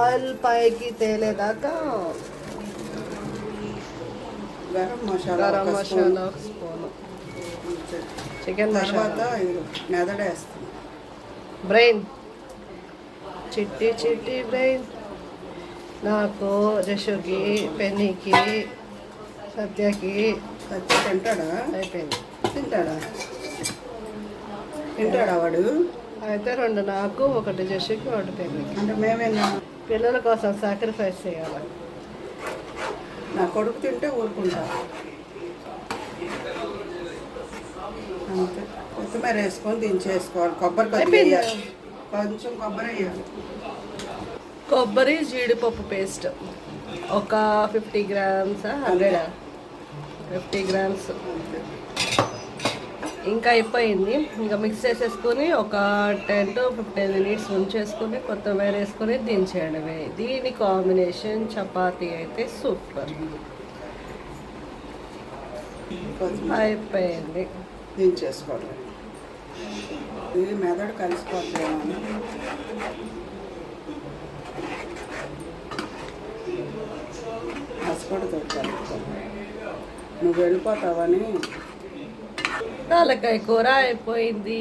Oil పైకి తేలేదాకా గరం మసాలా గరం మసాలా ఒక spoon, chicken తర్వాత మసాలా, మెదడేస్తాం, బ్రెయిన్, చిట్టి చిట్టి బ్రెయిన్. నాకు, జషుకి, పెన్నీకి, సత్యకి సచ్చి తింటాడా? అయిపోయింది. తింటాడా వాడు? అయితే 2 నాకు, 1 జషుకి, 1 పెన్నీకి. అంటే మేమేనా పిల్లల కోసం సాక్రిఫైస్ చేయాలి. నా కొడుకు తింటే ఊరుకుంటా అంతే. కొత్తిమీర వేసుకొని దించేసుకోవాలి. కొబ్బరి అయిపోయిందా? కొంచెం కొబ్బరి వేయాలి. కొబ్బరి జీడిపప్పు పేస్ట్ ఒక 50 గ్రామ్స్, 100, 50 గ్రామ్స్. ఇంకా అయిపోయింది. ఇంకా మిక్స్ చేసేసుకొని ఒక 10 to 15 మినిట్స్ ఉంచేసుకొని కొత్తిమీర వేసుకొని దించేయడమే. దీని కాంబినేషన్ చపాతీ అయితే సూపర్. అయిపోయింది, దించేసుకోవాలి. ఇది మెదడు కలిసిపోతాయి. హస్బెండ్తో కలుపుకోవాలి. నువ్వు వెళ్ళిపోతావని తలకాయ కూర అయిపోయింది.